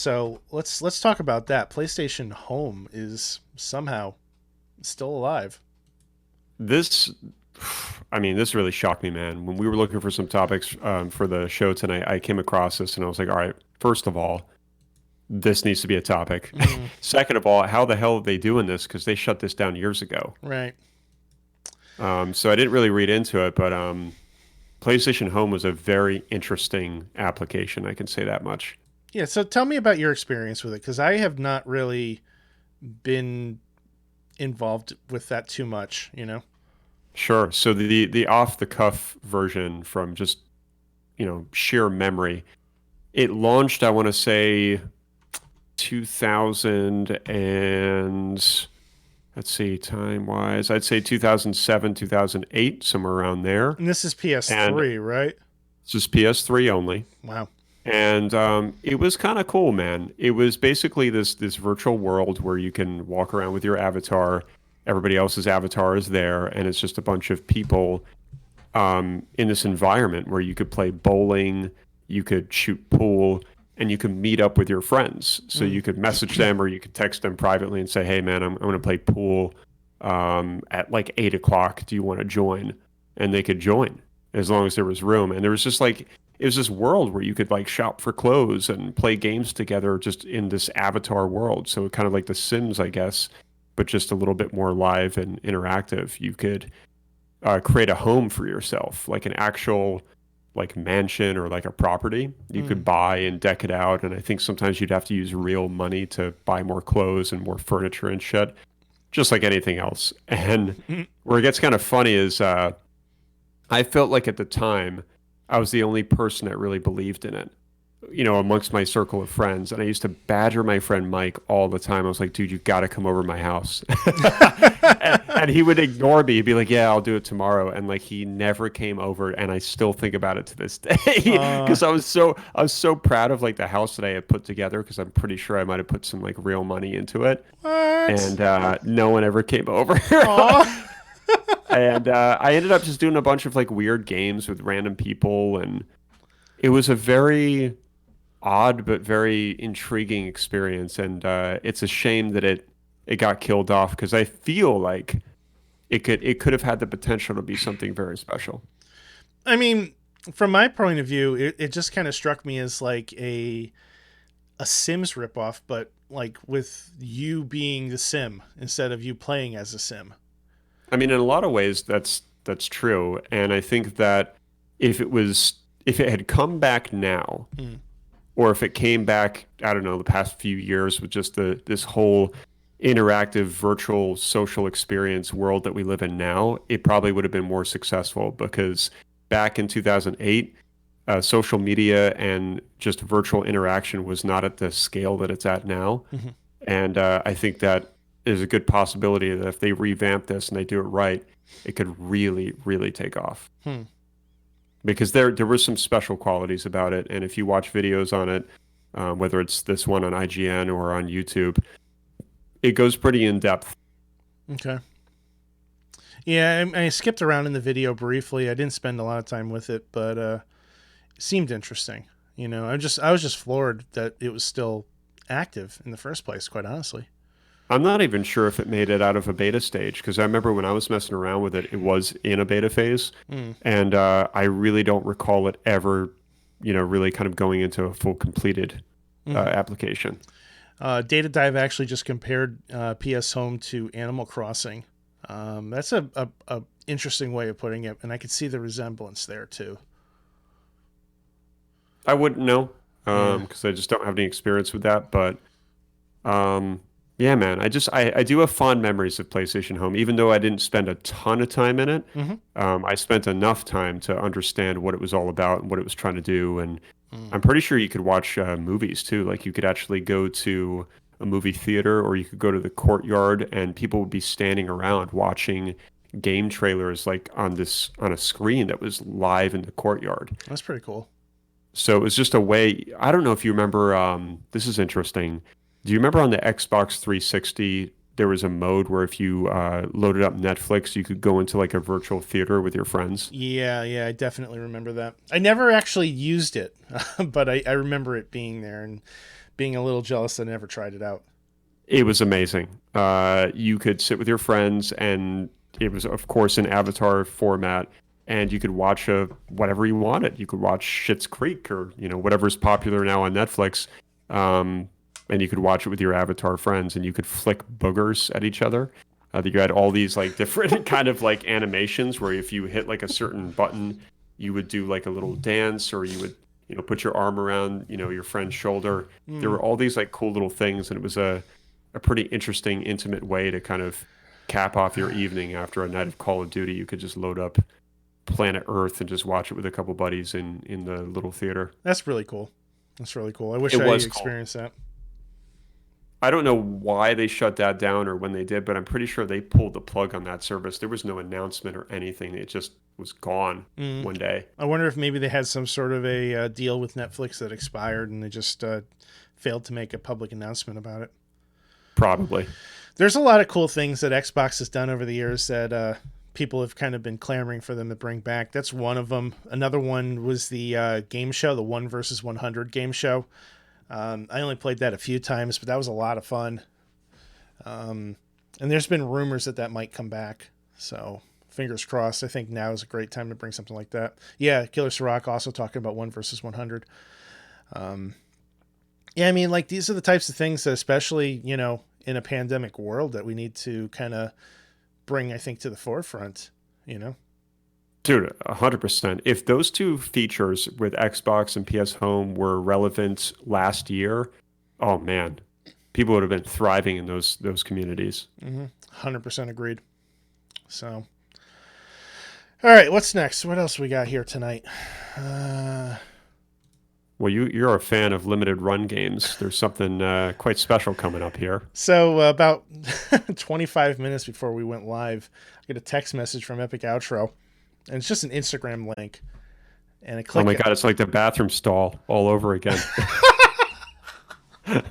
So let's talk about that. PlayStation Home is somehow still alive. This, I mean, this really shocked me, man. When we were looking for some topics for the show tonight, I came across this and I was like, all right, first of all, this needs to be a topic. Mm, Second of all, how the hell are they doing this? Because they shut this down years ago. right. So I didn't really read into it, but PlayStation Home was a very interesting application. I can say that much. Yeah. So tell me about your experience with it, because I have not really been involved with that too much. Sure. So the off the cuff version from just, sheer memory, it launched, I want to say 2000 and let's see, time wise, I'd say 2007, 2008, somewhere around there. And this is And PS3, right? it's just PS3 only. Wow. And it was kind of cool, man. It was basically this virtual world where you can walk around with your avatar. Everybody else's avatar is there, and it's just a bunch of people in this environment where you could play bowling, you could shoot pool, and you could meet up with your friends. So Mm. you could message them or you could text them privately and say, "Hey, man, I'm going to play pool at like 8 o'clock. Do you want to join?" And they could join as long as there was room. And there was just like it was this world where you could like shop for clothes and play games together just in this avatar world. So kind of like The Sims, I guess, but just a little bit more live and interactive. You could create a home for yourself, like an actual like mansion or like a property. You could Mm. buy and deck it out, and I think sometimes you'd have to use real money to buy more clothes and more furniture and shit, just like anything else. And Mm. where it gets kind of funny is I felt like at the time I was the only person that really believed in it, amongst my circle of friends. And I used to badger my friend Mike all the time. I was like, dude, you got to come over to my house. And he would ignore me. He'd be like, yeah, I'll do it tomorrow. And like he never came over. And I still think about it to this day Uh, because I was so proud of like the house that I had put together because I'm pretty sure I might have put some like real money into it. what? And no one ever came over. Aw. And I ended up just doing a bunch of like weird games with random people, and it was a very odd but very intriguing experience. And it's a shame that it got killed off because I feel like it could have had the potential to be something very special. I mean, from my point of view, it just kind of struck me as like a Sims ripoff, but like with you being the Sim instead of you playing as a Sim. I mean, in a lot of ways, that's true, and I think that if it had come back now, Mm. or if it came back, I don't know, the past few years with just this whole interactive virtual social experience world that we live in now, it probably would have been more successful because back in 2008, social media and just virtual interaction was not at the scale that it's at now. Hmm. And I think that is a good possibility that if they revamp this and they do it right, it could really, really take off. Hmm. Because there were some special qualities about it, and if you watch videos on it, whether it's this one on IGN or on YouTube, it goes pretty in depth. Okay. Yeah, I skipped around in the video briefly. I didn't spend a lot of time with it, but it seemed interesting. I was just floored that it was still active in the first place. Quite honestly. I'm not even sure if it made it out of a beta stage because I remember when I was messing around with it, it was in a beta phase, Mm. and I really don't recall it ever, really kind of going into a full completed Hmm. application. Data Dive actually just compared PS Home to Animal Crossing. That's a interesting way of putting it, and I could see the resemblance there too. I wouldn't know Yeah. because I just don't have any experience with that, but Um, yeah, man. I do have fond memories of PlayStation Home, even though I didn't spend a ton of time in it. Hmm. I spent enough time to understand what it was all about and what it was trying to do. And Mm. I'm pretty sure you could watch movies too. Like you could actually go to a movie theater or you could go to the courtyard and people would be standing around watching game trailers like on a screen that was live in the courtyard. That's pretty cool. So it was just a way. I don't know if you remember. This is interesting. Do you remember on the Xbox 360 there was a mode where if you loaded up Netflix, you could go into like a virtual theater with your friends? Yeah, yeah, I definitely remember that. I never actually used it, but I remember it being there and being a little jealous that I never tried it out. It was amazing. You could sit with your friends, and it was, of course, in avatar format, and you could watch whatever you wanted. You could watch Schitt's Creek or whatever's popular now on Netflix, and you could watch it with your avatar friends, and you could flick boogers at each other. You had all these like different kind of like animations where if you hit like a certain button, you would do like a little dance, or you would put your arm around your friend's shoulder. There were all these like cool little things, and it was a pretty interesting, intimate way to kind of cap off your evening after a night of Call of Duty. You could just load up Planet Earth and just watch it with a couple buddies in the little theater. That's really cool. That's really cool. I wish It I was cool. experienced that. I don't know why they shut that down or when they did, but I'm pretty sure they pulled the plug on that service. There was no announcement or anything. It just was gone one day. I wonder if maybe they had some sort of a deal with Netflix that expired and they just failed to make a public announcement about it. Probably. There's a lot of cool things that Xbox has done over the years that people have kind of been clamoring for them to bring back. That's one of them. Another one was the game show, the 1 versus 100 game show. I only played that a few times, but that was a lot of fun. And there's been rumors that might come back. So fingers crossed. I think now is a great time to bring something like that. Yeah, Killer Sirach also talking about 1 versus 100. Yeah, I mean, like these are the types of things that, especially, in a pandemic world, that we need to kind of bring, I think, to the forefront, Dude, 100%. If those two features with Xbox and PS Home were relevant last year, oh man, people would have been thriving in those communities. 100% agreed. So, all right, what's next? What else we got here tonight? Well, you're a fan of limited run games. There's something quite special coming up here. So about 25 minutes before we went live, I get a text message from Epic Outro, and it's just an Instagram link. And I click Oh my God, it's like the bathroom stall all over again.